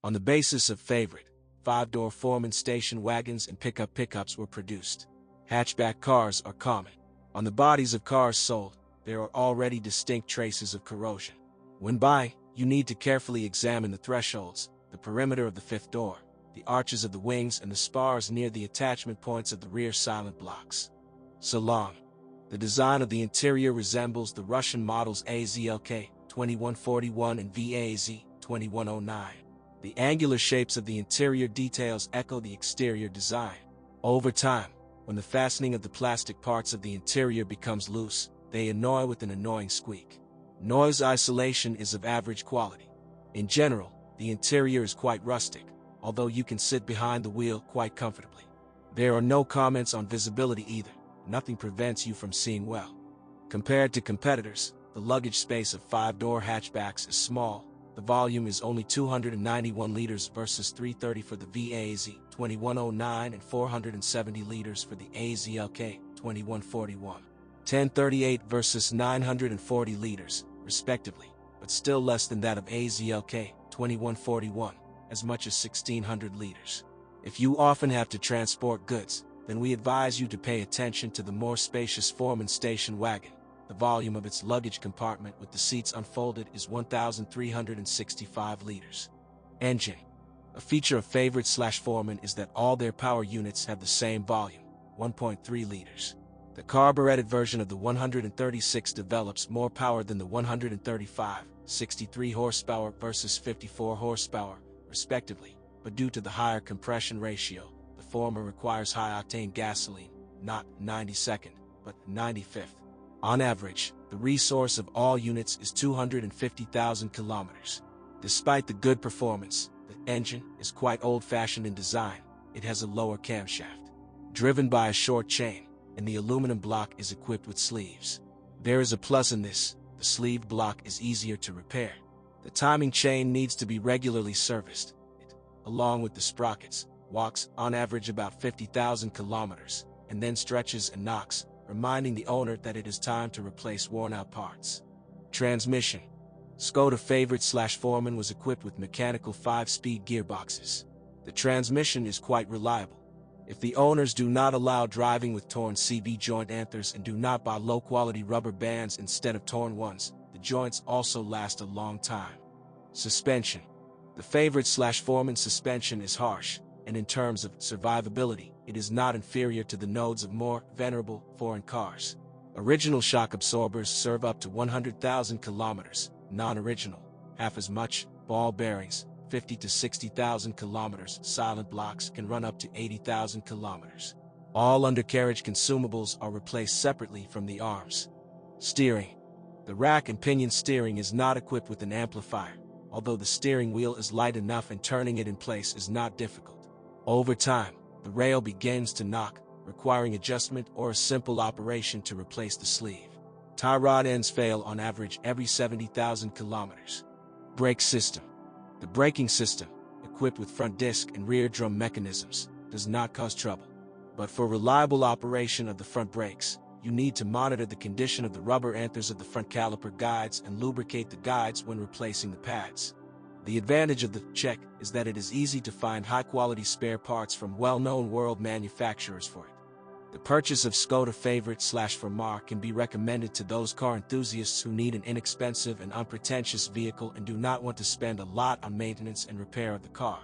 On the basis of Favorit, 5-door Forman station wagons and pickups were produced. Hatchback cars are common. On the bodies of cars sold, there are already distinct traces of corrosion. When buying, you need to carefully examine the thresholds, the perimeter of the fifth door, the arches of the wings and the spars near the attachment points of the rear silent blocks. Salon. The design of the interior resembles the Russian models AZLK 2141 and VAZ 2109. The angular shapes of the interior details echo the exterior design. Over time, when the fastening of the plastic parts of the interior becomes loose, they annoy with an annoying squeak. Noise isolation is of average quality. In general, the interior is quite rustic, although you can sit behind the wheel quite comfortably. There are no comments on visibility either. Nothing prevents you from seeing well. Compared to competitors, the luggage space of 5-door hatchbacks is small. The volume is only 291 liters versus 330 for the VAZ 2109 and 470 liters for the AZLK 2141. 1038 versus 940 liters, respectively, but still less than that of AZLK 2141, as much as 1600 liters. If you often have to transport goods, then we advise you to pay attention to the more spacious Forman station wagon. The volume of its luggage compartment with the seats unfolded is 1,365 liters. Engine. A feature of Favorit/Forman is that all their power units have the same volume, 1.3 liters. The carbureted version of the 136 develops more power than the 135, 63 horsepower versus 54 horsepower, respectively, but due to the higher compression ratio, the former requires high-octane gasoline, not 92nd, but 95th. On average, the resource of all units is 250,000 kilometers. Despite the good performance, the engine is quite old-fashioned in design. It has a lower camshaft, driven by a short chain, and the aluminum block is equipped with sleeves. There is a plus in this: the sleeved block is easier to repair. The timing chain needs to be regularly serviced. It, along with the sprockets, walks on average about 50,000 kilometers, and then stretches and knocks, reminding the owner that it is time to replace worn-out parts. Transmission. Skoda Favorit/Forman was equipped with mechanical 5-speed gearboxes. The transmission is quite reliable. If the owners do not allow driving with torn CV joint anthers and do not buy low-quality rubber bands instead of torn ones, the joints also last a long time. Suspension. The Favorit/Forman suspension is harsh, and in terms of survivability, it is not inferior to the nodes of more venerable foreign cars. Original shock absorbers serve up to 100,000 kilometers, non-original, half as much. Ball bearings, 50 to 60,000 kilometers. Silent blocks can run up to 80,000 kilometers. All undercarriage consumables are replaced separately from the arms. Steering. The rack and pinion steering is not equipped with an amplifier, although the steering wheel is light enough and turning it in place is not difficult. Over time, the rail begins to knock, requiring adjustment or a simple operation to replace the sleeve. Tie rod ends fail on average every 70,000 kilometers. Brake system. The braking system, equipped with front disc and rear drum mechanisms, does not cause trouble. But for reliable operation of the front brakes, you need to monitor the condition of the rubber anthers of the front caliper guides and lubricate the guides when replacing the pads. The advantage of the check is that it is easy to find high-quality spare parts from well-known world manufacturers for it. The purchase of Skoda Favorit/Forman can be recommended to those car enthusiasts who need an inexpensive and unpretentious vehicle and do not want to spend a lot on maintenance and repair of the car.